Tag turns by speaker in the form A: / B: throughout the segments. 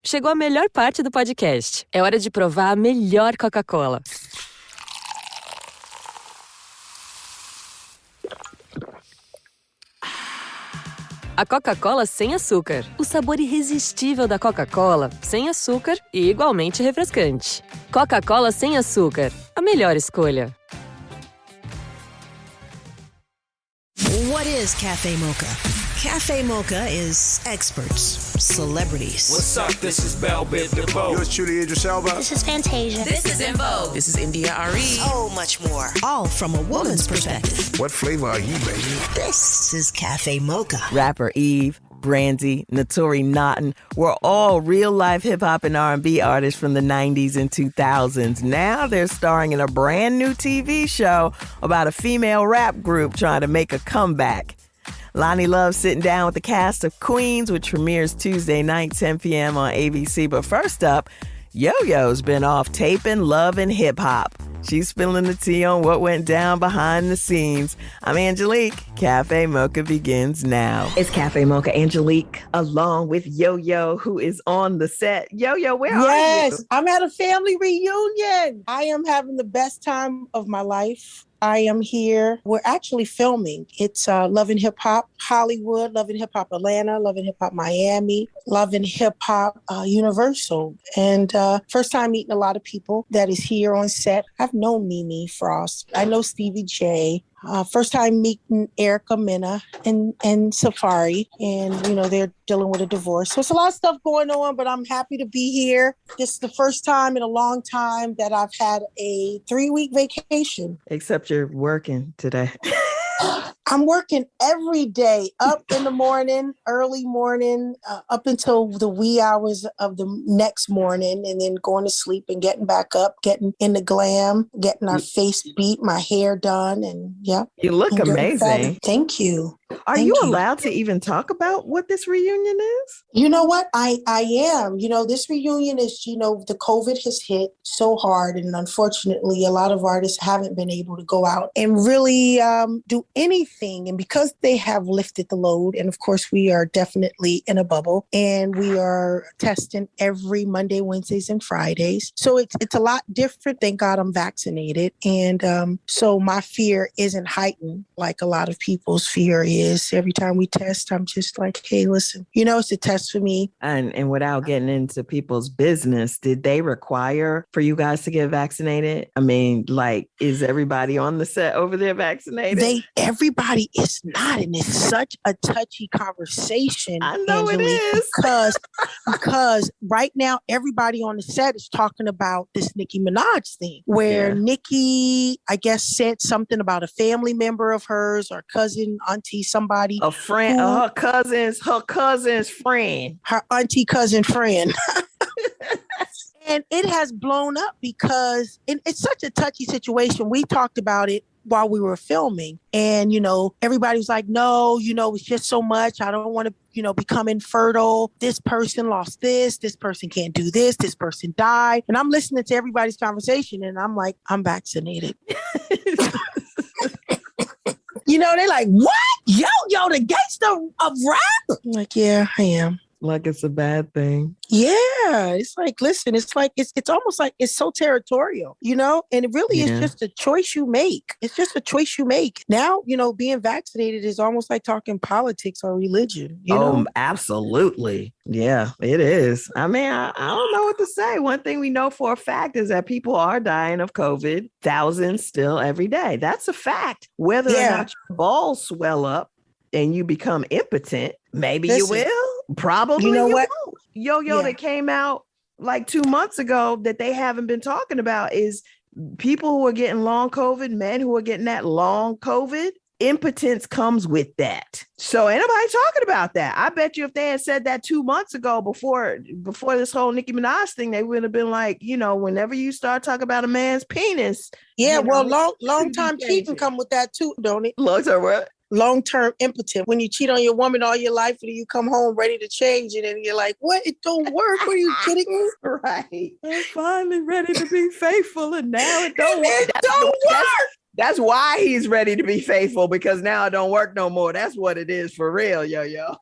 A: Chegou a melhor parte do podcast. É hora de provar a melhor Coca-Cola. A Coca-Cola sem açúcar. O sabor irresistível da Coca-Cola, sem açúcar e igualmente refrescante. Coca-Cola sem açúcar. A melhor escolha.
B: What is Cafe Mocha? Cafe Mocha is experts, celebrities.
C: What's up? This is Belle Biv DeVoe.
D: Yours truly, Idris Elba.
E: This is Fantasia.
F: This is In Vogue.
G: This is India Ari.
B: So much more. All from a woman's perspective.
D: What flavor are you, baby?
B: This is Cafe Mocha.
G: Rapper Eve, Brandy, Naturi Naughton were all real-life hip-hop and R&B artists from the 90s and 2000s. Now they're starring in a brand new TV show about a female rap group trying to make a comeback. Lonnie loves sitting down with the cast of Queens, which premieres Tuesday night, 10 p.m. on ABC. But first up, Yo-Yo's been off taping Love and Hip Hop. She's spilling the tea on what went down behind the scenes. I'm Angelique. Cafe Mocha begins now. It's Cafe Mocha. Angelique, along with Yo-Yo, who is on the set. Yo-Yo, where are you?
H: Yes, I'm at a family reunion. I am having the best time of my life. I am here. We're actually filming. It's Love and Hip Hop Hollywood, Love and Hip Hop Atlanta, Love and Hip Hop Miami, Love and Hip Hop Universal. And first time meeting a lot of people that is here on set. I've known Mimi Frost. I know Stevie J. First time meeting Erica Mena and Safari. And, you know, they're dealing with a divorce. So it's a lot of stuff going on, but I'm happy to be here. This is the first time in a long time that I've had a 3-week vacation.
G: Except you're working today.
H: I'm working every day, up in the morning, early morning, up until the wee hours of the next morning, and then going to sleep and getting back up, getting in the glam, getting our face beat, my hair done, and yeah.
G: You look amazing.
H: Thank you.
G: Are you allowed to even talk about what this reunion is?
H: You know what? I am. You know, this reunion is, you know, the COVID has hit so hard. And unfortunately, a lot of artists haven't been able to go out and really do anything. And because they have lifted the load, and of course, we are definitely in a bubble and we are testing every Monday, Wednesdays, and Fridays. So it's a lot different. Thank God I'm vaccinated. And so my fear isn't heightened like a lot of people's fear is. Every time we test, I'm just like, hey, listen, you know, it's a test for me.
G: And without getting into people's business, did they require for you guys to get vaccinated? I mean, like, is everybody on the set over there vaccinated?
H: Everybody is not. And it's such a touchy conversation.
G: I know it is.
H: Because right now, everybody on the set is talking about this Nicki Minaj thing, where Nicki, I guess, said something about a family member of hers or cousin, auntie, somebody.
G: A friend, her cousin's friend.
H: Her auntie cousin friend. And it has blown up because it's such a touchy situation. We talked about it while we were filming. And, you know, everybody was like, no, you know, it's just so much. I don't want to, you know, become infertile. This person lost this. This person can't do this. This person died. And I'm listening to everybody's conversation and I'm like, I'm vaccinated. You know, they're like, what? Yo, the gangster of rap? I'm like, yeah, I am.
G: Like it's a bad thing.
H: Yeah. It's like, listen, it's like, it's almost like it's so territorial, you know, and it really is just a choice you make. It's just a choice you make. Now, you know, being vaccinated is almost like talking politics or religion. You know?
G: Absolutely. Yeah, it is. I mean, I don't know what to say. One thing we know for a fact is that people are dying of COVID, thousands still every day. That's a fact. Whether or not your balls swell up and you become impotent, maybe you will. Probably
H: you know what?
G: Won't. Yo-Yo that came out like 2 months ago that they haven't been talking about is people who are getting long COVID, men who are getting that long COVID. Impotence comes with that. So ain't nobody talking about that. I bet you if they had said that 2 months ago before this whole Nicki Minaj thing, they would have been like, you know, whenever you start talking about a man's penis.
H: Yeah, well, long time cheating come with that too, don't it?
G: Long-term what?
H: Long-term impotent. When you cheat on your woman all your life and you come home ready to change it and you're like, what? It don't work. Are you kidding me?
G: Right. I'm finally ready to be faithful and now it don't work.
H: It don't work.
G: That's why he's ready to be faithful, because now it don't work no more. That's what it is for real, Yo-Yo.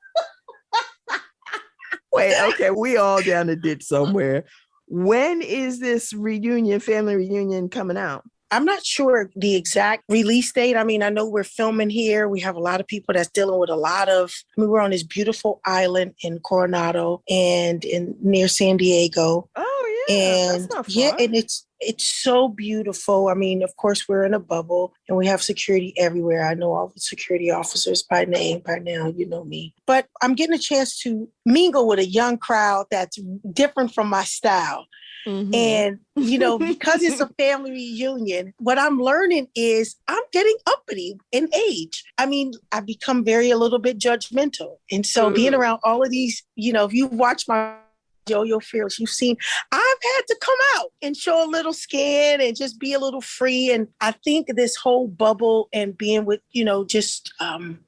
G: Wait, okay, we all down the ditch somewhere. When is this family reunion coming out?
H: I'm not sure the exact release date. I mean, I know we're filming here. We have a lot of people that's dealing with we're on this beautiful island in Coronado and near San Diego.
G: Oh yeah,
H: And
G: that's not far.
H: yeah, and it's so beautiful. I mean, of course, we're in a bubble and we have security everywhere. I know all the security officers by name by now, you know me. But I'm getting a chance to mingle with a young crowd that's different from my style. Mm-hmm. And, because it's a family reunion, what I'm learning is I'm getting uppity in age. I mean, I've become a little bit judgmental. And so being around all of these, if you watch my Yo-Yo Fearless, you've seen I've had to come out and show a little skin and just be a little free. And I think this whole bubble and being with, just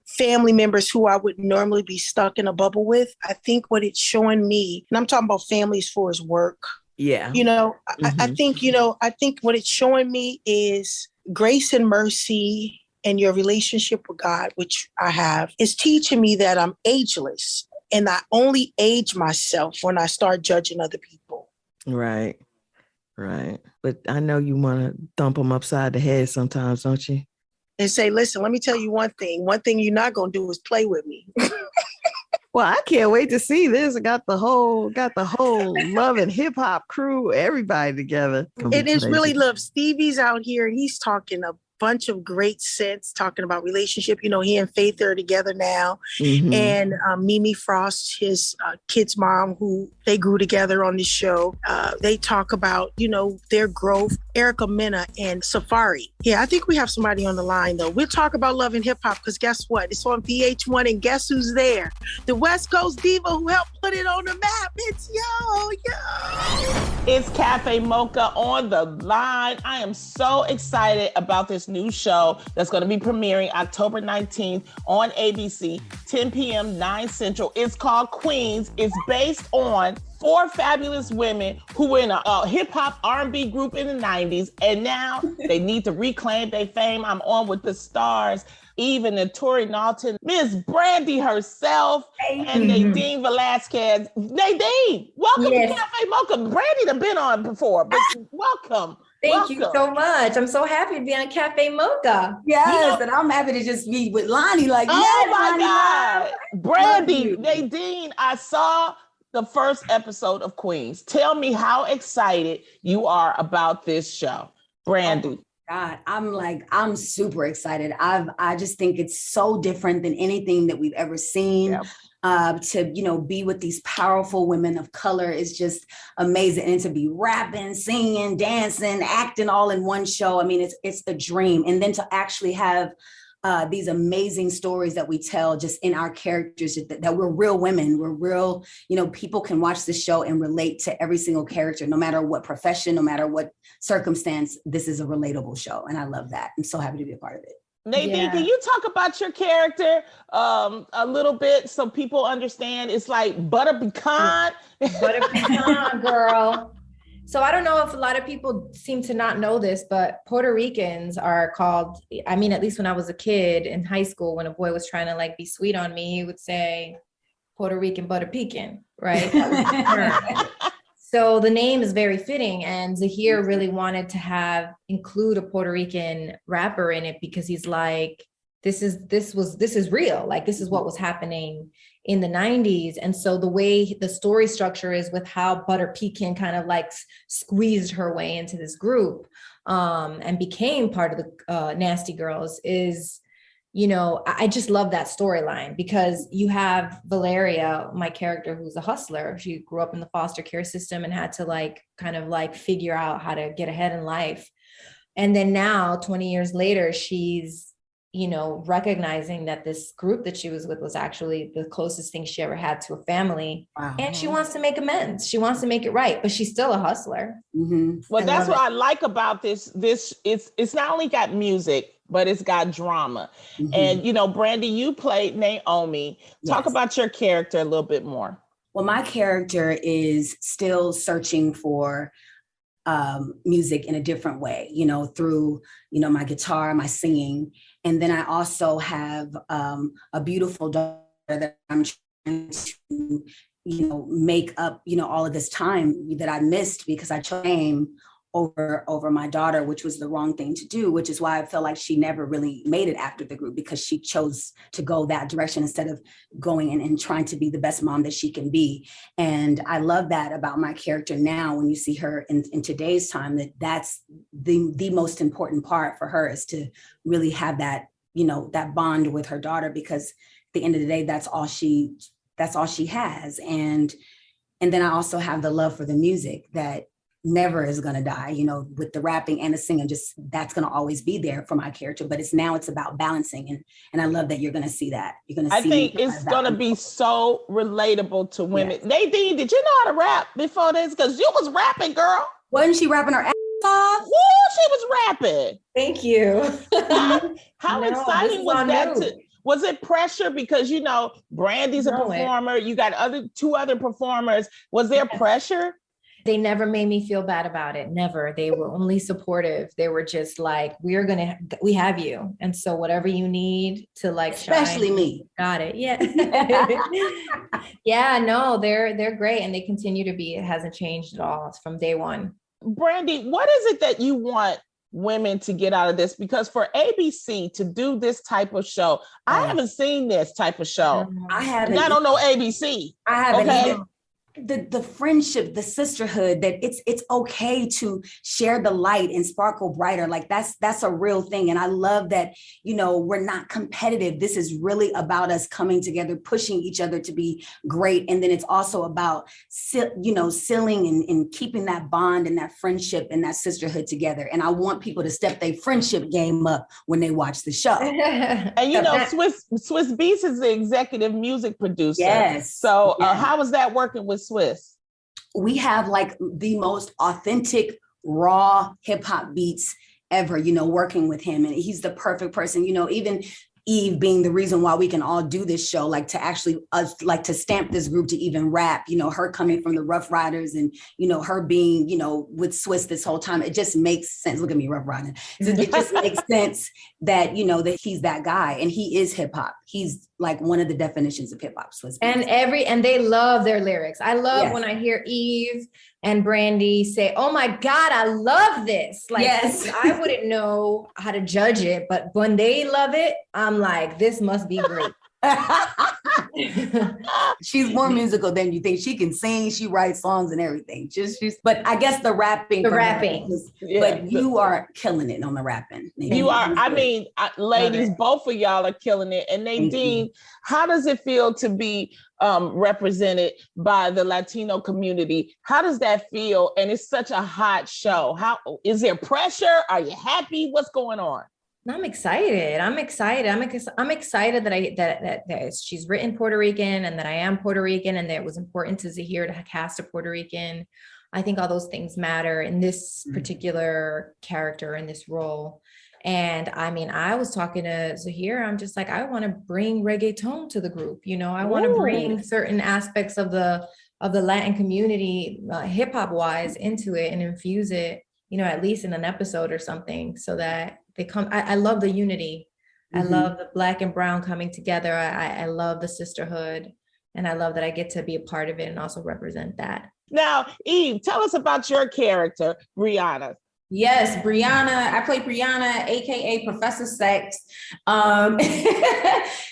H: family members who I would normally be stuck in a bubble with, I think what it's showing me, and I'm talking about families for his work.
G: Yeah.
H: I think what it's showing me is grace and mercy and your relationship with God, which I have, is teaching me that I'm ageless. And I only age myself when I start judging other people.
G: Right. But I know you want to thump them upside the head sometimes, don't you?
H: And say, listen, let me tell you one thing. One thing you're not going to do is play with me.
G: Well, I can't wait to see this. I got the whole Love and Hip Hop crew, everybody together.
H: It is really love. Stevie's out here and he's talking a bunch of great sense, talking about relationship. He and Faith are together now. Mm-hmm. And Mimi Frost, his kid's mom, who they grew together on this show. They talk about, their growth. Erica Mena and Safari. Yeah, I think we have somebody on the line, though. We'll talk about Love and Hip Hop because guess what? It's on VH1 and guess who's there? The West Coast diva who helped put it on the map. It's Yo.
E: It's Cafe Mocha on the line. I am so excited about this new show that's going to be premiering October 19th on ABC, 10 p.m., 9 Central. It's called Queens. It's based on 4 fabulous women who were in a hip-hop R&B group in the 90s, and now they need to reclaim their fame. I'm on with the stars, Eve and Naturi Naughton, Miss Brandy herself, and Nadine Velazquez. Nadine, welcome to Cafe Mocha. Brandy done been on before, but welcome.
F: Thank you so much. I'm so happy to be on Cafe Mocha.
I: Yes, and I'm happy to just be with Lonnie. Like,
E: oh my God. Brandy, Nadine, I saw the first episode of Queens. Tell me how excited you are about this show. Brandy.
I: God, I'm super excited. I just think it's so different than anything that we've ever seen. Yep. To, be with these powerful women of color is just amazing. And to be rapping, singing, dancing, acting all in one show. I mean, it's a dream. And then to actually have these amazing stories that we tell just in our characters, that we're real women, we're real, people can watch the show and relate to every single character, no matter what profession, no matter what circumstance. This is a relatable show. And I love that. I'm so happy to be a part of it.
E: Nadine, can you talk about your character a little bit so people understand? It's like butter pecan.
F: Butter pecan, girl. So I don't know if a lot of people seem to not know this, but Puerto Ricans are called, at least when I was a kid in high school, when a boy was trying to be sweet on me, he would say Puerto Rican butter pecan, right? That was the term. So the name is very fitting, and Zahir really wanted to include a Puerto Rican rapper in it because he's like, this is real. Like, this is what was happening in the 90s. And so the way the story structure is with how Butter Pecan kind of squeezed her way into this group and became part of the Nasty Girls is, I just love that storyline because you have Valeria, my character, who's a hustler. She grew up in the foster care system and had to figure out how to get ahead in life. And then now, 20 years later, she's, recognizing that this group that she was with was actually the closest thing she ever had to a family. Wow. And she wants to make amends. She wants to make it right, but she's still a hustler.
E: Mm-hmm. Well, that's what I like about this. It's not only got music, but it's got drama. Mm-hmm. And, Brandy, you played Naomi. Talk about your character a little bit more.
I: Well, my character is still searching for music in a different way, through, my guitar, my singing. And then I also have a beautiful daughter that I'm trying to make up, all of this time that I missed because I chose fame over my daughter, which was the wrong thing to do, which is why I feel like she never really made it after the group, because she chose to go that direction instead of going in and trying to be the best mom that she can be. And I love that about my character now, when you see her in today's time, that's the most important part for her, is to really have that, that bond with her daughter, because at the end of the day, that's all she has. And then I also have the love for the music that never is going to die, with the rapping and the singing, just that's going to always be there for my character. But it's about balancing. And I love that you're going to see that. You're going to see. I
E: think it's going to be so relatable to women. Yes. Nadine, did you know how to rap before this? Because you was rapping, girl.
I: Wasn't she rapping her ass off?
E: Woo, she was rapping.
F: Thank you.
E: How exciting was that? Was it pressure? Because, Brandy's a performer. You got two other performers. Was there pressure?
F: They never made me feel bad about it. Never. They were only supportive. They were just like, we have you. And so whatever you need to
I: especially
F: shine,
I: me.
F: Got it. Yeah. Yeah, no, they're great. And they continue to be. It hasn't changed at all. It's from day one.
E: Brandy, what is it that you want women to get out of this? Because for ABC to do this type of show, I haven't seen this type of show.
I: I haven't.
E: And I don't know ABC.
I: I haven't either. The friendship, the sisterhood, that it's okay to share the light and sparkle brighter. Like that's a real thing. And I love that, we're not competitive. This is really about us coming together, pushing each other to be great. And then it's also about, sealing and keeping that bond and that friendship and that sisterhood together. And I want people to step their friendship game up when they watch the show.
E: And Swiss Beats is the executive music producer.
I: Yes.
E: So how is that working with Swiss?
I: We have the most authentic, raw hip hop beats ever, working with him. And he's the perfect person, even Eve being the reason why we can all do this show, to actually to stamp this group to even rap, her coming from the Rough Riders and, her being, with Swiss this whole time. It just makes sense. Look at me, Rough Riding. It just makes sense that, that he's that guy, and he is hip hop. He's one of the definitions of hip hop. Swiss.
F: And they love their lyrics. I love when I hear Eve and Brandy say, "Oh my God, I love this."
I: Yes.
F: I wouldn't know how to judge it, but when they love it, I'm like, this must be great.
I: She's more musical than you think. She can sing, she writes songs and everything. But I guess the rapping. But you are killing it on the rapping.
E: You are. I mean, ladies, both of y'all are killing it. And Nadine, how does it feel to be represented by the Latino community? How does that feel? And it's such a hot show. How is there pressure? Are you happy? What's going on?
F: I'm excited. I'm excited that she's written Puerto Rican and that I am Puerto Rican and that it was important to Zahir to cast a Puerto Rican. I think all those things matter in this particular character, in this role. And I mean, I was talking to Zahir, I'm just like, I want to bring reggaeton to the group. I want to bring certain aspects of the Latin community, hip hop wise, into it and infuse it, at least in an episode or something, so that they come. I love the unity. I love the Black and brown coming together. I love the sisterhood, and I love that I get to be a part of it and also represent that.
E: Now, Eve, tell us about your character, Brianna.
J: Yes, Brianna. I play Brianna, aka Professor Sex.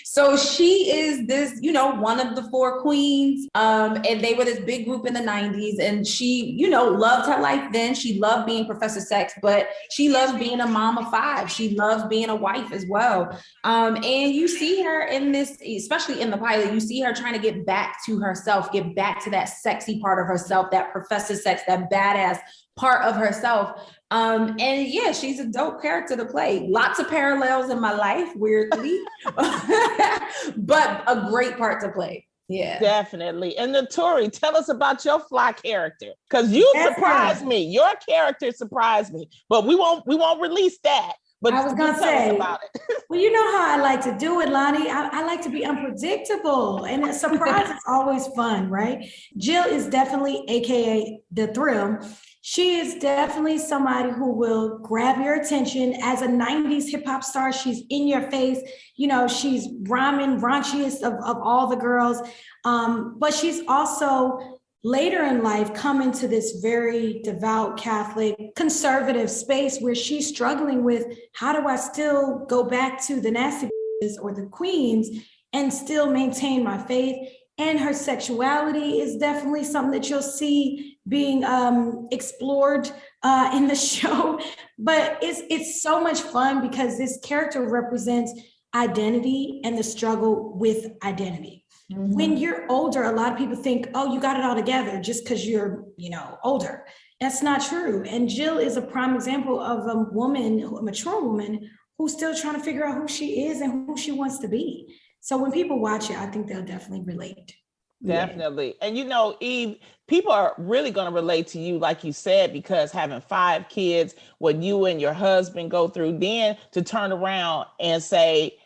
J: So she is this, one of the four queens. And they were this big group in the 90s. And she, loved her life then. She loved being Professor Sex, but she loves being a mom of five. She loves being a wife as well. And you see her in this, especially in the pilot, you see her trying to get back to herself, get back to that sexy part of herself, that Professor Sex, that badass part of herself. And yeah, she's a dope character to play. Lots of parallels in my life, weirdly, but a great part to play. Yeah,
E: definitely. And Naturi, tell us about your fly character, because you surprised me. Your character surprised me, but we won't release that. But
F: I was gonna
E: tell
F: say
E: us about it.
F: Well, you know how I like to do it, Lonnie. I like to be unpredictable, and a surprise is always fun, right? Jill is definitely, AKA The Thrill. She is definitely somebody who will grab your attention. As a 90s hip hop star, she's in your face. You know, she's rhyming, raunchiest of all the girls. But she's also later in life come into this very devout Catholic conservative space where she's struggling with, how do I still go back to the nasty or the queens and still maintain my faith? And her sexuality is definitely something that you'll see being explored in the show. But it's so much fun because this character represents identity and the struggle with identity. Mm-hmm. When you're older, a lot of people think, oh, you got it all together just because you're, older. That's not true. And Jill is a prime example of a woman, a mature woman, who's still trying to figure out who she is and who she wants to be. So when people watch it, I think they'll definitely relate.
E: Definitely. Yeah. And Eve, people are really going to relate to you, like you said, because having 5 kids, what you and your husband go through, then to turn around and say,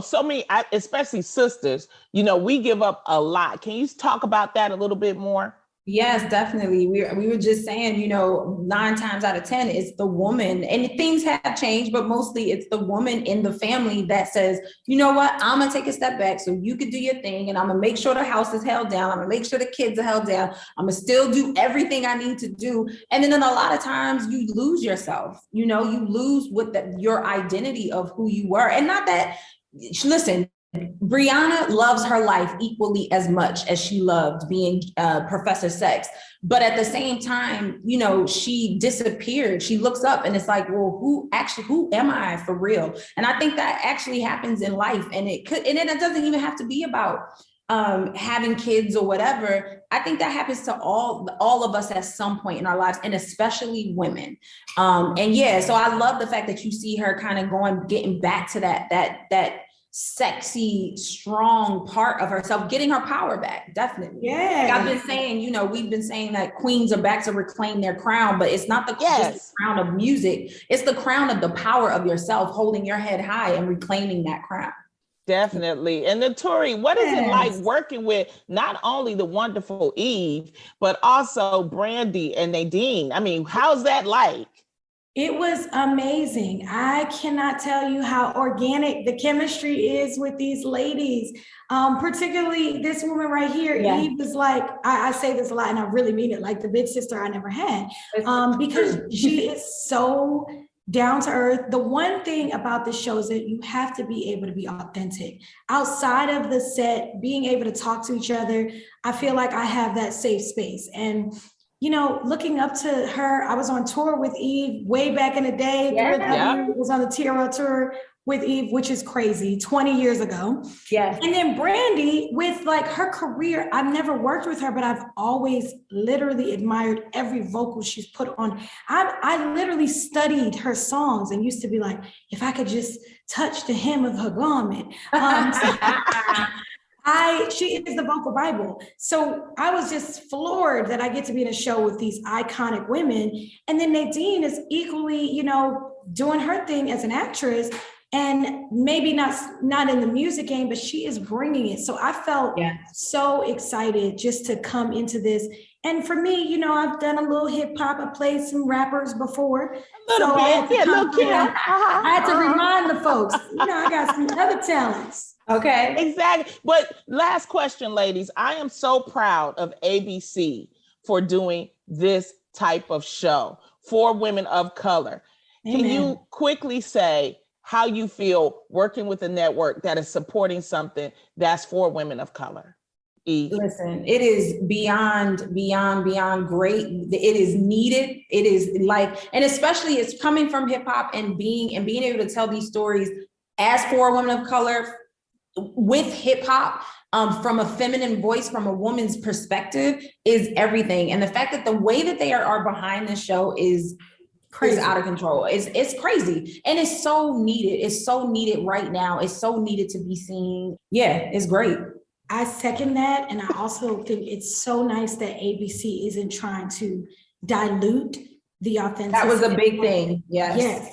E: so many, especially sisters, we give up a lot. Can you talk about that a little bit more?
J: Yes, definitely. We were just saying, 9 times out of 10, it's the woman, and things have changed, but mostly it's the woman in the family that says, you know what, I'm going to take a step back so you can do your thing. And I'm going to make sure the house is held down. I'm going to make sure the kids are held down. I'm going to still do everything I need to do. And then a lot of times you lose yourself, you lose your identity of who you were. And not that, listen, Brianna loves her life equally as much as she loved being Professor Sex. But at the same time, she disappeared. She looks up and it's like, well, who am I for real? And I think that actually happens in life. And it doesn't even have to be about having kids or whatever. I think that happens to all of us at some point in our lives, and especially women. So I love the fact that you see her kind of getting back to that sexy, strong part of herself, getting her power back. Definitely.
F: Yeah.
J: Like I've been saying, we've been saying that queens are back to reclaim their crown, but it's not just the crown of music. It's the crown of the power of yourself, holding your head high and reclaiming that crown.
E: Definitely. And Naturi, what is it like working with not only the wonderful Eve, but also Brandy and Nadine? I mean, how's that like?
F: It was amazing. I cannot tell you how organic the chemistry is with these ladies. Particularly this woman right here. Yeah. Eve is like, I say this a lot and I really mean it, like the big sister I never had. Because she is so down to earth. The one thing about this show is that you have to be able to be authentic. Outside of the set, being able to talk to each other, I feel like I have that safe space. And looking up to her, I was on tour with Eve way back in the day. Yeah. Was on the TRL tour with Eve, which is crazy, 20 years ago.
J: Yes.
F: And then Brandy, with like her career, I've never worked with her, but I've always literally admired every vocal she's put on. I literally studied her songs and used to be like, if I could just touch the hem of her garment. She is the vocal Bible. So I was just floored that I get to be in a show with these iconic women. And then Nadine is equally, doing her thing as an actress, and maybe not in the music game, but she is bringing it. So I felt so excited just to come into this. And for me, I've done a little hip hop. I played some rappers before. I had to remind the folks, I got some other talents.
E: Okay. Exactly. But last question, ladies. I am so proud of ABC for doing this type of show for women of color. Amen. Can you quickly say how you feel working with a network that is supporting something that's for women of color?
J: Listen, it is beyond great. It is needed. It is and especially it's coming from hip hop and being able to tell these stories as for women of color with hip hop, from a feminine voice, from a woman's perspective, is everything. And the fact that the way that they are behind the show is crazy, out of control. It's crazy. And it's so needed. It's so needed right now. It's so needed to be seen. Yeah, it's great.
F: I second that. And I also think it's so nice that ABC isn't trying to dilute the authenticity.
J: That was a big thing. Yes.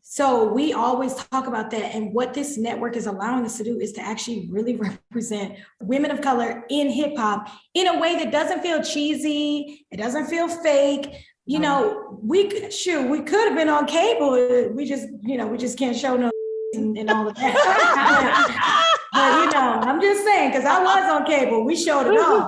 K: So we always talk about that. And what this network is allowing us to do is to actually really represent women of color in hip hop in a way that doesn't feel cheesy. It doesn't feel fake. You know, we could have been on cable. We just can't show no and all of that. But I'm just saying, because I was on cable, we showed it all.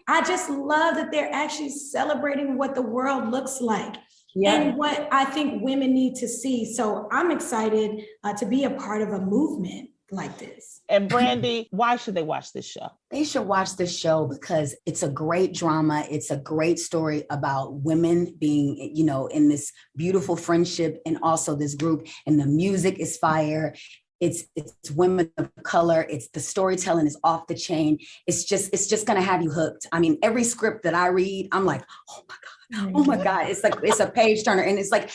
K: I just love that they're actually celebrating what the world looks like. Yeah. And what I think women need to see. So I'm excited to be a part of a movement like this.
E: And Brandy, why should they watch this show?
I: They should watch this show because it's a great drama. It's a great story about women being, in this beautiful friendship and also this group. And the music is fire. It's women of color. It's the storytelling is off the chain. It's just going to have you hooked. I mean, every script that I read, I'm like, oh my God. It's like, it's a page turner. And it's like,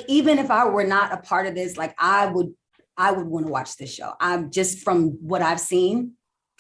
I: even if I were not a part of this, like I would want to watch this show. I'm just, from what I've seen,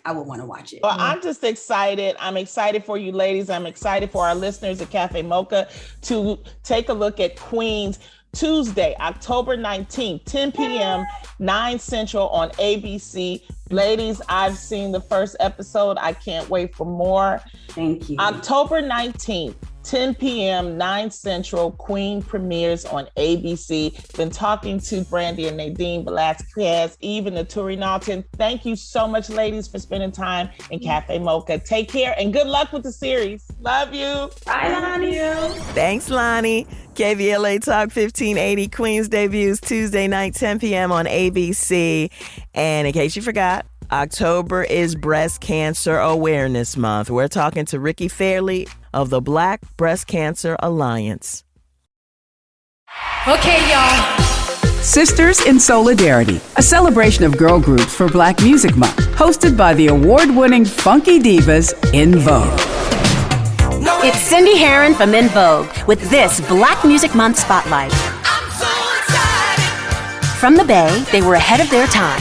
I: I would want to watch it.
E: Well, I'm just excited. I'm excited for you ladies. I'm excited for our listeners at Cafe Mocha to take a look at Queens Tuesday, October 19th, 10 p.m., 9 Central on ABC. Ladies, I've seen the first episode. I can't wait for more.
I: Thank you.
E: October 19th, 10 p.m., 9 Central, Queen premieres on ABC. Been talking to Brandy and Nadine, Velazquez, Eve, and Naturi Naughton. Thank you so much, ladies, for spending time in Cafe Mocha. Take care and good luck with the series. Love you.
K: Bye, Lonnie.
G: Thanks, Lonnie. KVLA Talk 1580 Queens debuts Tuesday night, 10 p.m. on ABC. And in case you forgot, October is Breast Cancer Awareness Month. We're talking to Ricki Fairley of the Black Breast Cancer Alliance.
L: Okay, y'all. Sisters in Solidarity, a celebration of girl groups for Black Music Month, hosted by the award-winning funky divas In Vogue.
M: It's Cindy Herron from In Vogue with this Black Music Month Spotlight.
N: I'm so excited.
M: From the Bay, they were ahead of their time.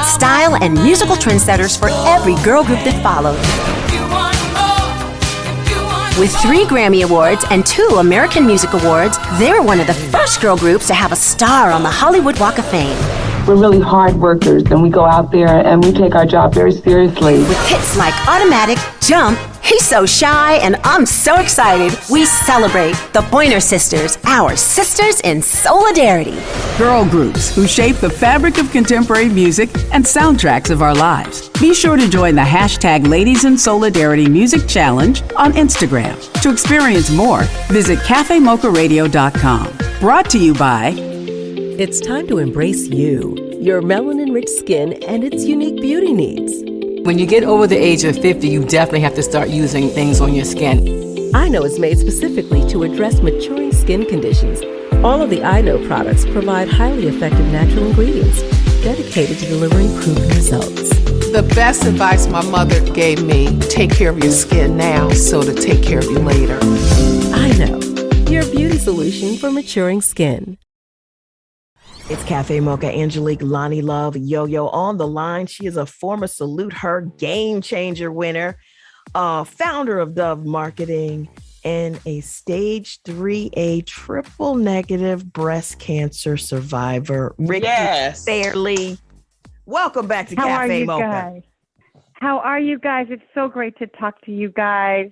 M: Style and musical trendsetters for every girl group that followed. With 3 Grammy Awards and 2 American Music Awards, they were one of the first girl groups to have a star on the Hollywood Walk of Fame.
O: We're really hard workers, and we go out there and we take our job very seriously.
M: With hits like Automatic, Jump, He's So Shy, and I'm so excited. We celebrate the Pointer Sisters, our sisters in solidarity.
L: Girl groups who shape the fabric of contemporary music and soundtracks of our lives. Be sure to join the hashtag Ladies in Solidarity Music Challenge on Instagram. To experience more, visit cafemocharadio.com. Brought to you by...
A: It's time to embrace you, your melanin-rich skin, and its unique beauty needs.
P: When you get over the age of 50, you definitely have to start using things on your skin.
A: I Know is made specifically to address maturing skin conditions. All of the I Know products provide highly effective natural ingredients dedicated to delivering proven results.
Q: The best advice my mother gave me, take care of your skin now so to take care of you later.
A: I Know, your beauty solution for maturing skin.
G: It's Cafe Mocha, Angelique Lonnie Love Yo-Yo on the line. She is a former Salute Her Game Changer winner, founder of Dove Marketing, and a stage 3A triple negative breast cancer survivor. Ricki Fairley. Welcome back to Cafe Mocha.
R: How are you guys? It's so great to talk to you guys.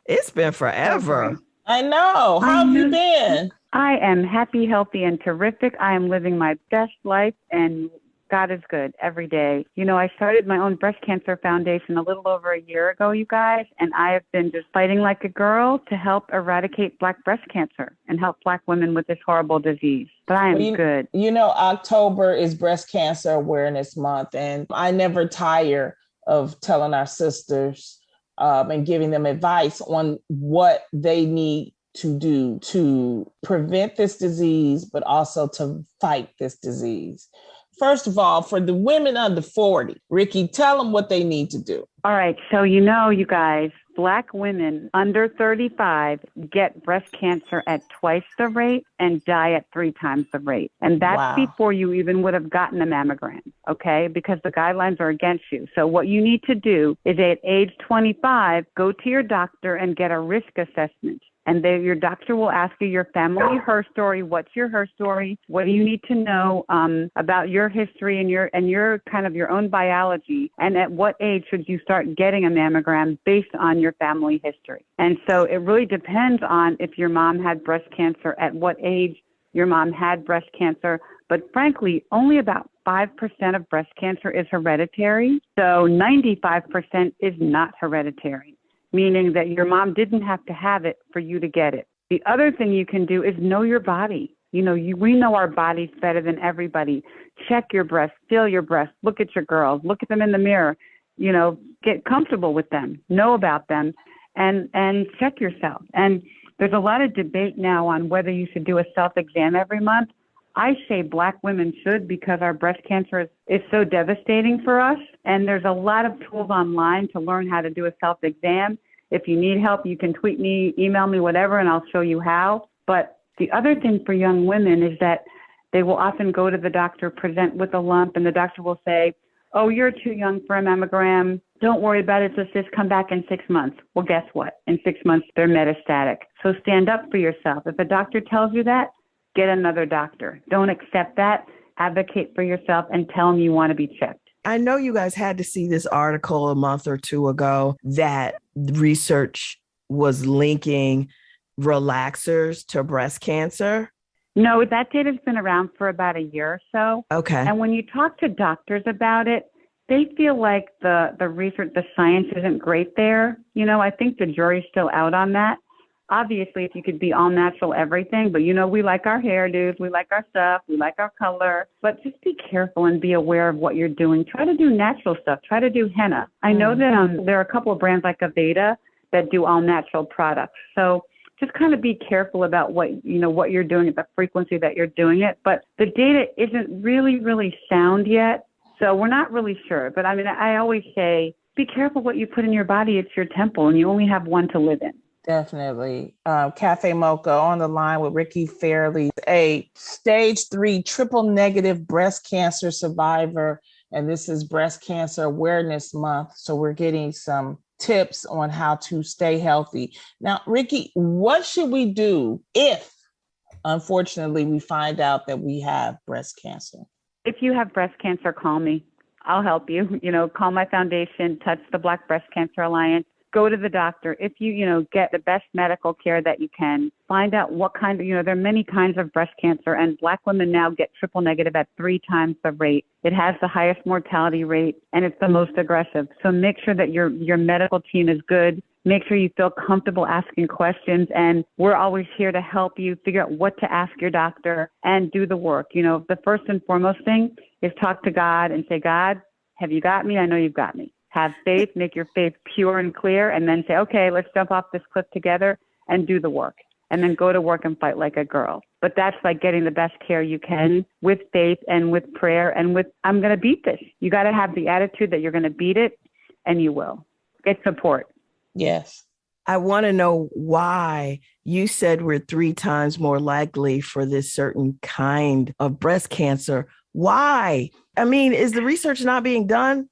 G: It's been forever.
E: I know. How have you been?
R: I am happy, healthy, and terrific. I am living my best life, and God is good every day. You know, I started my own breast cancer foundation a little over a year ago, you guys, and I have been just fighting like a girl to help eradicate Black breast cancer and help Black women with this horrible disease. But I am good.
E: You know, October is Breast Cancer Awareness Month, and I never tire of telling our sisters and giving them advice on what they need to do to prevent this disease, but also to fight this disease. First of all, for the women under 40, Ricki, tell them what they need to do.
R: All right. So, you know, you guys, Black women under 35 get breast cancer at twice the rate and die at 3 times the rate. And that's before you even would have gotten a mammogram, okay? Because the guidelines are against you. So what you need to do is at age 25, go to your doctor and get a risk assessment. And your doctor will ask you your family, her story. What's her story? What do you need to know about your history and your kind of your own biology? And at what age should you start getting a mammogram based on your family history? And so it really depends on if your mom had breast cancer, at what age your mom had breast cancer. But frankly, only about 5% of breast cancer is hereditary. So 95% is not hereditary, meaning that your mom didn't have to have it for you to get it. The other thing you can do is know your body. We know our bodies better than everybody. Check your breasts, feel your breasts, look at your girls, look at them in the mirror, get comfortable with them, know about them, and check yourself. And there's a lot of debate now on whether you should do a self-exam every month. I say Black women should, because our breast cancer is so devastating for us. And there's a lot of tools online to learn how to do a self-exam. If you need help, you can tweet me, email me, whatever, and I'll show you how. But the other thing for young women is that they will often go to the doctor, present with a lump, and the doctor will say, oh, you're too young for a mammogram. Don't worry about it. Just come back in 6 months. Well, guess what? In 6 months, they're metastatic. So stand up for yourself. If a doctor tells you that, get another doctor. Don't accept that. Advocate for yourself and tell them you want to be checked.
G: I know you guys had to see this article a month or two ago that research was linking relaxers to breast cancer.
R: No, that data's been around for about a year or so.
G: Okay.
R: And when you talk to doctors about it, they feel like the research, the science isn't great there. I think the jury's still out on that. Obviously, if you could be all natural everything, but we like our hairdos, we like our stuff, we like our color, but just be careful and be aware of what you're doing. Try to do natural stuff. Try to do henna. I know that there are a couple of brands like Aveda that do all natural products. So just kind of be careful about what you're doing at the frequency that you're doing it. But the data isn't really, really sound yet. So we're not really sure. But I always say, be careful what you put in your body. It's your temple and you only have one to live in.
E: Definitely. Cafe Mocha on the line with Ricki Fairley, a stage 3 triple negative breast cancer survivor. And this is Breast Cancer Awareness Month. So we're getting some tips on how to stay healthy. Now, Ricki, what should we do if, unfortunately, we find out that we have breast cancer?
R: If you have breast cancer, call me. I'll help you. Call my foundation, Touch the Black Breast Cancer Alliance. Go to the doctor. If you, get the best medical care that you can, find out what kind of, there are many kinds of breast cancer, and Black women now get triple negative at 3 times the rate. It has the highest mortality rate, and it's the most aggressive. So make sure that your medical team is good. Make sure you feel comfortable asking questions, and we're always here to help you figure out what to ask your doctor and do the work. The first and foremost thing is talk to God and say, God, have you got me? I know you've got me. Have faith, make your faith pure and clear, and then say, okay, let's jump off this cliff together and do the work. And then go to work and fight like a girl. But that's like getting the best care you can with faith and with prayer and with, I'm going to beat this. You got to have the attitude that you're going to beat it, and you will. Get support.
E: Yes.
G: I want to know why you said we're 3 times more likely for this certain kind of breast cancer. Why? Is the research not being done?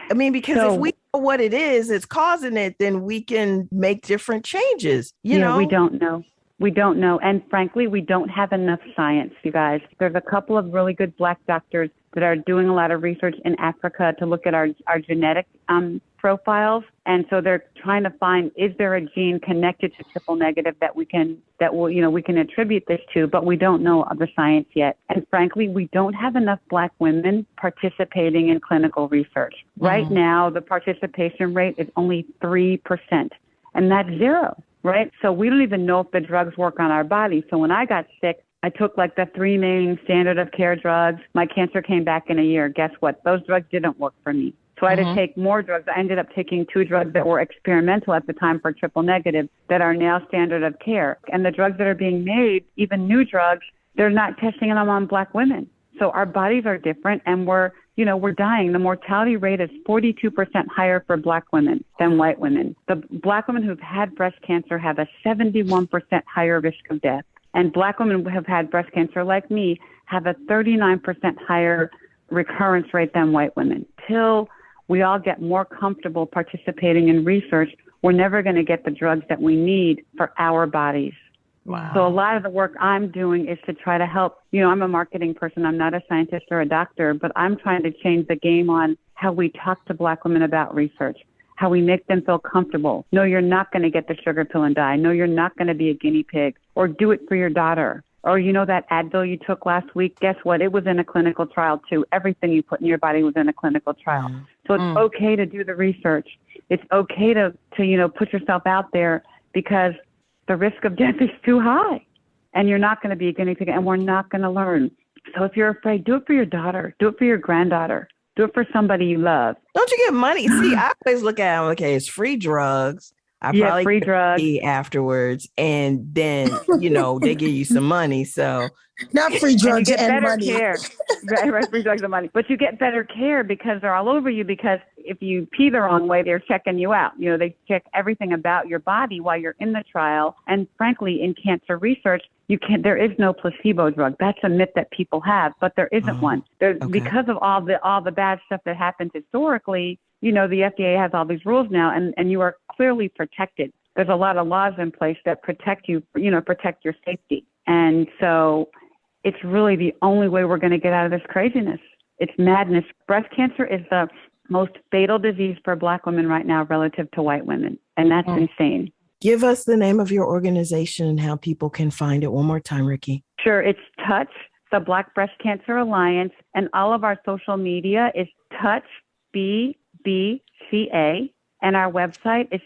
G: Because if we know what it is, it's causing it, then we can make different changes. We
R: don't know. We don't know. And frankly, we don't have enough science, you guys. There's a couple of really good Black doctors that are doing a lot of research in Africa to look at our genetic profiles. And so they're trying to find, is there a gene connected to triple negative that we can attribute this to, but we don't know the science yet. And frankly, we don't have enough Black women participating in clinical research. Mm-hmm. Right now, the participation rate is only 3%, and that's 0, right? So we don't even know if the drugs work on our body. So when I got sick, I took like the 3 main standard of care drugs. My cancer came back in a year. Guess what? Those drugs didn't work for me. So I had to take more drugs. I ended up taking 2 drugs that were experimental at the time for triple negative that are now standard of care. And the drugs that are being made, even new drugs, they're not testing them on Black women. So our bodies are different, and we're dying. The mortality rate is 42% higher for Black women than white women. The Black women who've had breast cancer have a 71% higher risk of death. And Black women who have had breast cancer like me have a 39% higher recurrence rate than white women. Till we all get more comfortable participating in research, we're never going to get the drugs that we need for our bodies.
E: Wow.
R: So a lot of the work I'm doing is to try to help. I'm a marketing person. I'm not a scientist or a doctor, but I'm trying to change the game on how we talk to Black women about research, how we make them feel comfortable. No, you're not going to get the sugar pill and die. No, you're not going to be a guinea pig, or do it for your daughter. Or, that Advil you took last week, guess what? It was in a clinical trial too. Everything you put in your body was in a clinical trial. So it's okay to do the research. It's okay to put yourself out there, because the risk of death is too high, and you're not going to be a guinea pig, and we're not going to learn. So if you're afraid, do it for your daughter, do it for your granddaughter, do it for somebody you love.
G: Don't you get money? See, I always look at it, okay, it's free drugs. I probably
R: free drugs
G: afterwards, and then they give you some money. So
H: not free drugs
R: and,
H: and money.
R: Care. right, free drugs and money. But you get better care because they're all over you. Because if you pee the wrong way, they're checking you out. They check everything about your body while you're in the trial. And frankly, in cancer research, there is no placebo drug. That's a myth that people have, but there isn't one. Because of all the bad stuff that happens historically. The FDA has all these rules now, and you are clearly protected. There's a lot of laws in place that protect you, protect your safety. And so it's really the only way we're going to get out of this craziness. It's madness. Breast cancer is the most fatal disease for Black women right now relative to white women. And that's insane.
G: Give us the name of your organization and how people can find it one more time, Ricki.
R: Sure. It's Touch, the Black Breast Cancer Alliance. And all of our social media is Touch BBCA, and our website is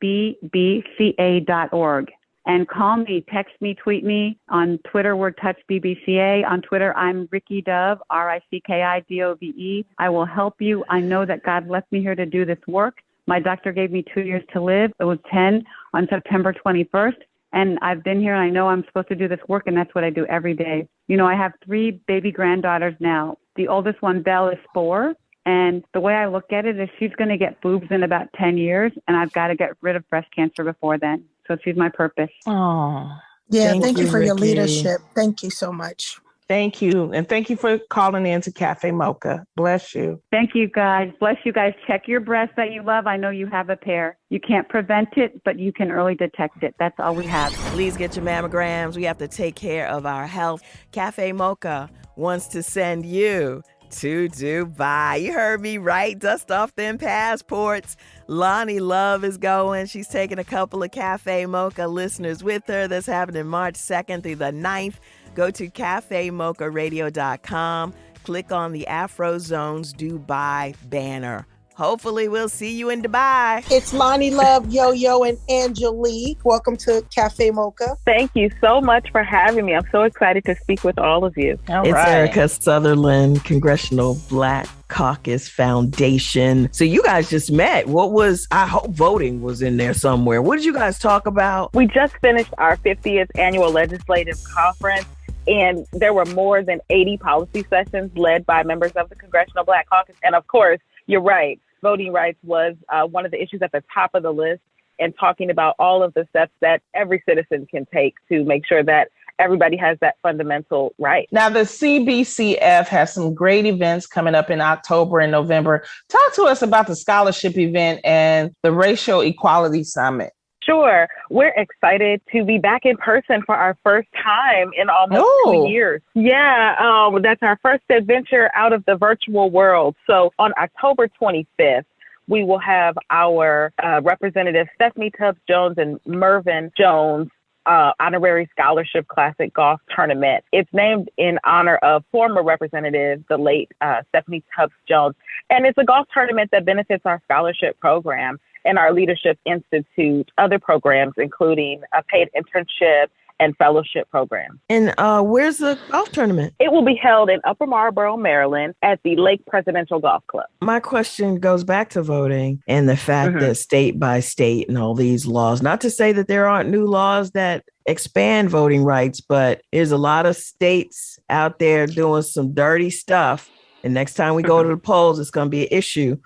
R: touchbbca.org. And call me, text me, tweet me. On Twitter, we're TouchBBCA. On Twitter, I'm Ricki Dove, RICKIDOVE. I will help you. I know that God left me here to do this work. My doctor gave me 2 years to live. It was 10 on September 21st. And I've been here, and I know I'm supposed to do this work, and that's what I do every day. I have 3 baby granddaughters now. The oldest one, Belle, is 4. And the way I look at it is she's going to get boobs in about 10 years, and I've got to get rid of breast cancer before then. So she's my purpose.
E: Oh,
H: yeah. Thank you for
G: Ricki.
H: your leadership. Thank you so much.
E: Thank you. And thank you for calling in to Cafe Mocha. Bless you.
R: Thank you, guys. Bless you guys. Check your breasts that you love. I know you have a pair. You can't prevent it, but you can early detect it. That's all we have.
G: Please get your mammograms. We have to take care of our health. Cafe Mocha wants to send you to Dubai. You heard me right. Dust off them passports. Lonnie Love is going. She's taking a couple of Cafe Mocha listeners with her. That's happening March 2nd through the 9th. Go to cafemocharadio.com. Click on the Afro Zones Dubai banner. Hopefully we'll see you in Dubai.
H: It's Lonnie Love, Yo-Yo, and Angelique. Welcome to Cafe Mocha.
S: Thank you so much for having me. I'm so excited to speak with all of you.
G: It's Erica Sutherland, Congressional Black Caucus Foundation. So you guys just met. I hope voting was in there somewhere. What did you guys talk about?
S: We just finished our 50th annual legislative conference, and there were more than 80 policy sessions led by members of the Congressional Black Caucus. And of course, you're right. Voting rights was one of the issues at the top of the list, and talking about all of the steps that every citizen can take to make sure that everybody has that fundamental right.
E: Now, the CBCF has some great events coming up in October and November. Talk to us about the scholarship event and the Racial Equality Summit.
S: Sure. We're excited to be back in person for our first time in almost 2 years. Yeah, that's our first adventure out of the virtual world. So on October 25th, we will have our Representative Stephanie Tubbs-Jones and Mervyn Jones Honorary Scholarship Classic Golf Tournament. It's named in honor of former Representative, the late Stephanie Tubbs-Jones. And it's a golf tournament that benefits our scholarship program and our Leadership Institute, other programs, including a paid internship and fellowship program.
G: And where's the golf tournament?
S: It will be held in Upper Marlboro, Maryland at the Lake Presidential Golf Club.
G: My question goes back to voting and the fact that state by state and all these laws, not to say that there aren't new laws that expand voting rights, but there's a lot of states out there doing some dirty stuff. And next time we go to the polls, it's going to be an issue.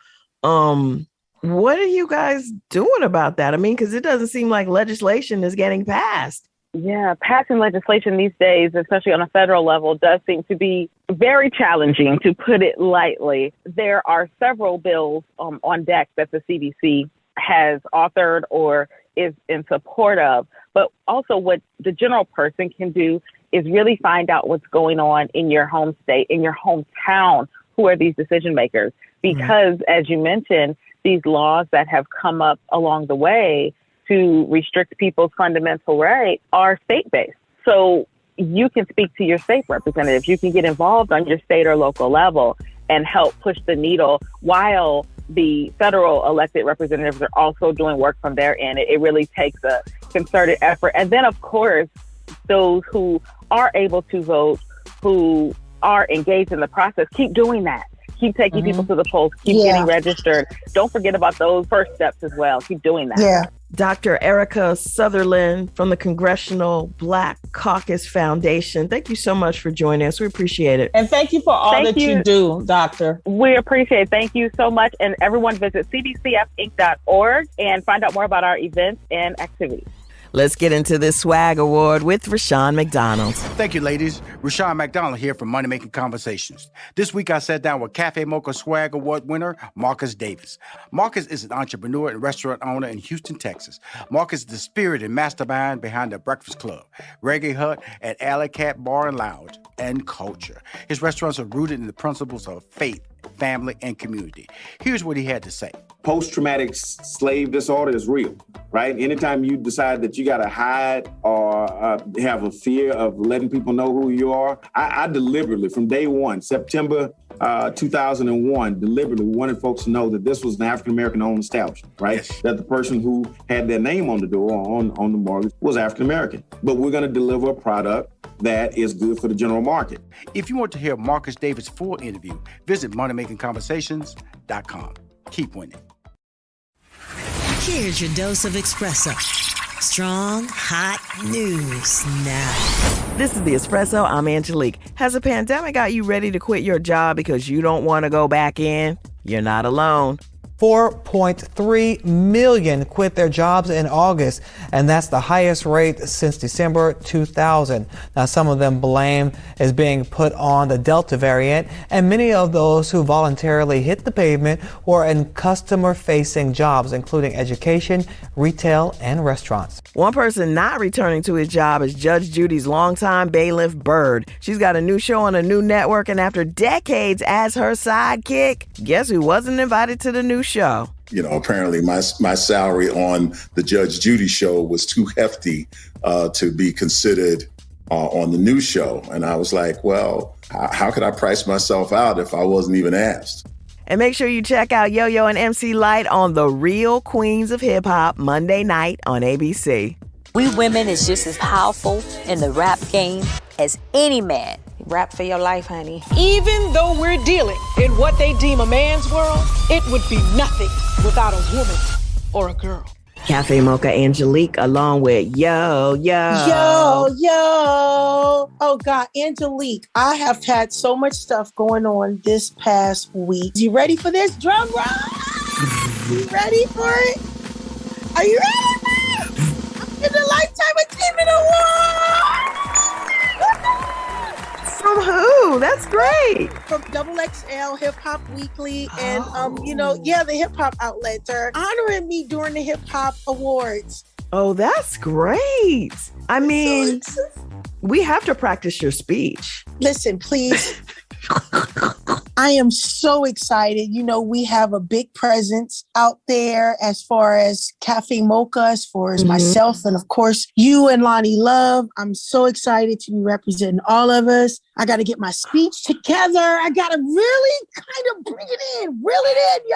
G: What are you guys doing about that? I mean, because it doesn't seem like legislation is getting passed.
S: Yeah, passing legislation these days, especially on a federal level, does seem to be very challenging, to put it lightly. There are several bills on deck that the CDC has authored or is in support of, but also what the general person can do is really find out what's going on in your home state, in your hometown. Who are these decision makers? Because as you mentioned, these laws that have come up along the way to restrict people's fundamental rights are state-based. So you can speak to your state representatives. You can get involved on your state or local level and help push the needle while the federal elected representatives are also doing work from their end. It really takes a concerted effort. And then, of course, those who are able to vote, who are engaged in the process, keep doing that. Keep taking people to the polls. Keep getting registered. Don't forget about those first steps as well. Keep doing that.
G: Yeah. Dr. Erica Sutherland from the Congressional Black Caucus Foundation. Thank you so much for joining us. We appreciate it.
E: And thank you for all that you do, Doctor.
S: We appreciate it. Thank you so much. And everyone visit cbcfinc.org and find out more about our events and activities.
G: Let's get into this swag award with Rushion McDonald.
D: Thank you, ladies. Rushion McDonald here from Money Making Conversations. This week, I sat down with Cafe Mocha Swag Award winner, Marcus Davis. Marcus is an entrepreneur and restaurant owner in Houston, Texas. Marcus is the spirit and mastermind behind the Breakfast Club, Reggae Hut, and Alley Cat Bar and Lounge, and culture. His restaurants are rooted in the principles of faith, family, and community. Here's what he had to say.
T: Post-traumatic slave disorder is real, right? Anytime you decide that you got to hide or have a fear of letting people know who you are, I deliberately, from day one, September 2001, deliberately wanted folks to know that this was an African-American owned establishment, right? Yes. That the person who had their name on the door on the mortgage was African-American. But we're going to deliver a product that is good for the general market.
D: If you want to hear Marcus Davis' full interview, visit moneymakingconversations.com. Keep winning.
B: Here's your dose of espresso. Strong, hot news now.
G: This is The Espresso. I'm Angelique. Has the pandemic got you ready to quit your job because you don't want to go back in? You're not alone.
U: 4.3 million quit their jobs in August, and that's the highest rate since December 2000. Now, some of them blame is being put on the Delta variant, and many of those who voluntarily hit the pavement were in customer-facing jobs, including education, retail, and restaurants.
G: One person not returning to his job is Judge Judy's longtime bailiff, Bird. She's got a new show on a new network, and after decades as her sidekick, guess who wasn't invited to the new show?
V: You know, apparently my salary on the Judge Judy show was too hefty to be considered on the new show. And I was like, well, how could I price myself out if I wasn't even asked?
G: And make sure you check out Yo-Yo and MC Lyte on The Real Queens of Hip Hop Monday night on ABC.
W: We women is just as powerful in the rap game as any man.
X: Rap for your life, honey.
Y: Even though we're dealing in what they deem a man's world, it would be nothing without a woman or a girl.
G: Cafe Mocha Angelique along with Yo.
H: Oh God, Angelique, I have had so much stuff going on this past week. You ready for this? Drum roll! You ready for it? Are you ready for it? I'm in the Lifetime Achievement Award!
G: From who? That's great.
H: From XXL Hip Hop Weekly and the hip hop outlets are honoring me during the Hip Hop Awards.
G: Oh, that's great. I mean, we have to practice your speech.
H: Listen, please. I am so excited. You know, we have a big presence out there as far as Cafe Mocha, as far as myself, and of course, you and Lonnie Love. I'm so excited to be representing all of us. I got to get my speech together. I got to really kind of bring it in, reel it in, yo.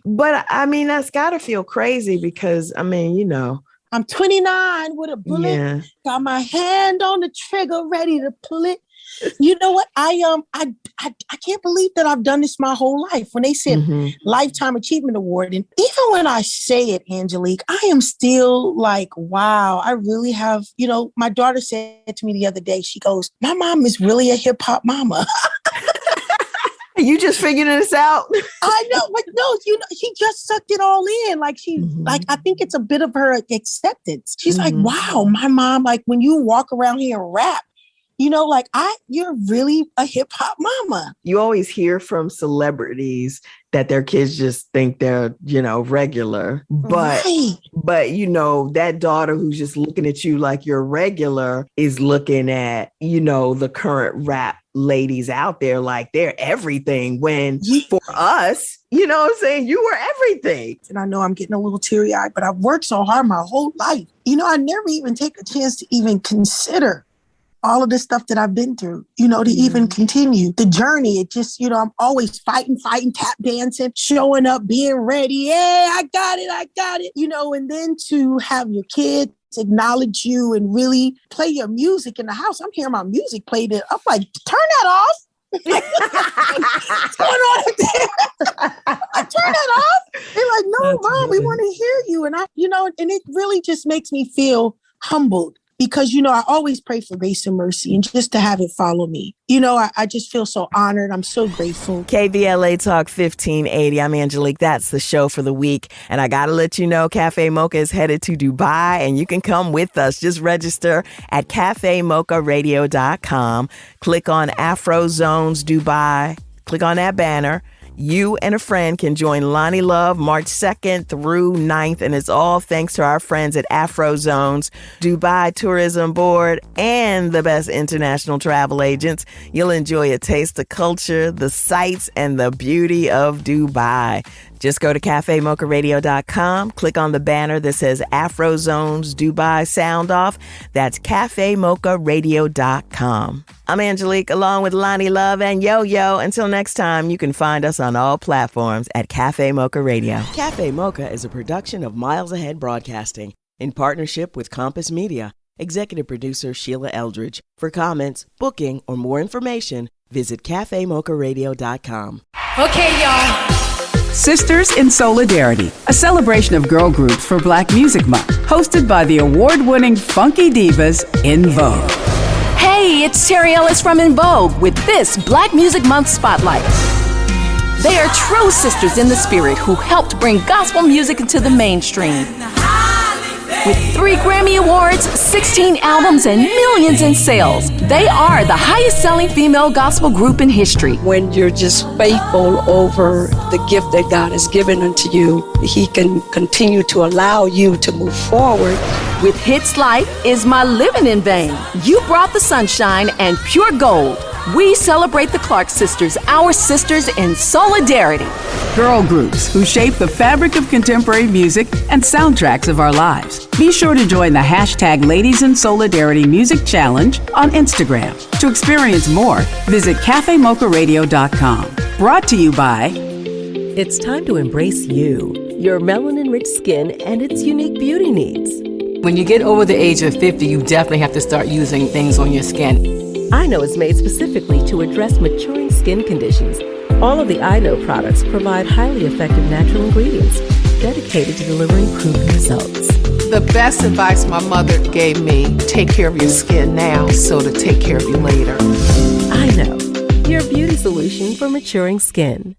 G: But I mean, that's got to feel crazy because, I mean, you know,
H: I'm 29 with a bullet. Yeah. Got my hand on the trigger, ready to pull it. You know what? I can't believe that I've done this my whole life. When they said Lifetime Achievement Award, and even when I say it, Angelique, I am still like, wow, I really have, you know, my daughter said to me the other day, she goes, my mom is really a hip hop mama.
G: You just figured this out?
H: I know, but no, you know, she just sucked it all in. Like like, I think it's a bit of her acceptance. She's like, wow, my mom, like when you walk around here and rap, like you're really a hip hop mama.
G: You always hear from celebrities that their kids just think they're, regular. But that daughter who's just looking at you like you're regular is looking at, the current rap ladies out there like they're everything, when for us, you know what I'm saying, you were everything.
H: And I know I'm getting a little teary-eyed, but I've worked so hard my whole life. I never even take a chance to even consider all of the stuff that I've been through, to even continue the journey. It just, I'm always fighting, tap dancing, showing up, being ready. Hey, I got it. And then to have your kids acknowledge you and really play your music in the house. I'm hearing my music played. I'm like, turn that off. What's going on up there? Turn that off. They're like, no, Mom, we want to hear you. And and it really just makes me feel humbled. Because, I always pray for grace and mercy, and just to have it follow me. I just feel so honored. I'm so grateful.
G: KVLA Talk 1580. I'm Angelique. That's the show for the week. And I got to let you know, Cafe Mocha is headed to Dubai, and you can come with us. Just register at cafemocharadio.com. Click on Afro Zones Dubai. Click on that banner. You and a friend can join Lonnie Love March 2nd through 9th, and it's all thanks to our friends at Afro Zones, Dubai Tourism Board, and the best international travel agents. You'll enjoy a taste of culture, the sights, and the beauty of Dubai. Just go to cafemocharadio.com, click on the banner that says Afro Zones Dubai Sound Off. That's cafemocharadio.com. I'm Angelique, along with Lonnie Love and Yo-Yo. Until next time, you can find us on all platforms at Cafe Mocha Radio. Cafe Mocha is a production of Miles Ahead Broadcasting in partnership with Compass Media. Executive producer Sheila Eldridge. For comments, booking, or more information, visit cafemocharadio.com.
L: Okay, y'all. Sisters in Solidarity, a celebration of girl groups for Black Music Month, hosted by the award-winning funky divas In Vogue.
C: Hey, it's Terry Ellis from In Vogue with this Black Music Month Spotlight. They are true sisters in the spirit who helped bring gospel music into the mainstream. With 3 Grammy Awards, 16 albums, and millions in sales, they are the highest-selling female gospel group in history.
F: When you're just faithful over the gift that God has given unto you, He can continue to allow you to move forward.
C: With hits like Is My Living in Vain, You Brought the Sunshine, and Pure Gold, we celebrate the Clark sisters, our sisters in solidarity.
L: Girl groups who shape the fabric of contemporary music and soundtracks of our lives. Be sure to join the hashtag Ladies in Solidarity Music Challenge on Instagram. To experience more, visit cafemocharadio.com. Brought to you by...
A: It's time to embrace you, your melanin-rich skin, and its unique beauty needs.
P: When you get over the age of 50, you definitely have to start using things on your skin.
A: I Know is made specifically to address maturing skin conditions. All of the I Know products provide highly effective natural ingredients dedicated to delivering proven results.
Q: The best advice my mother gave me, take care of your skin now so to take care of you later.
A: I Know, your beauty solution for maturing skin.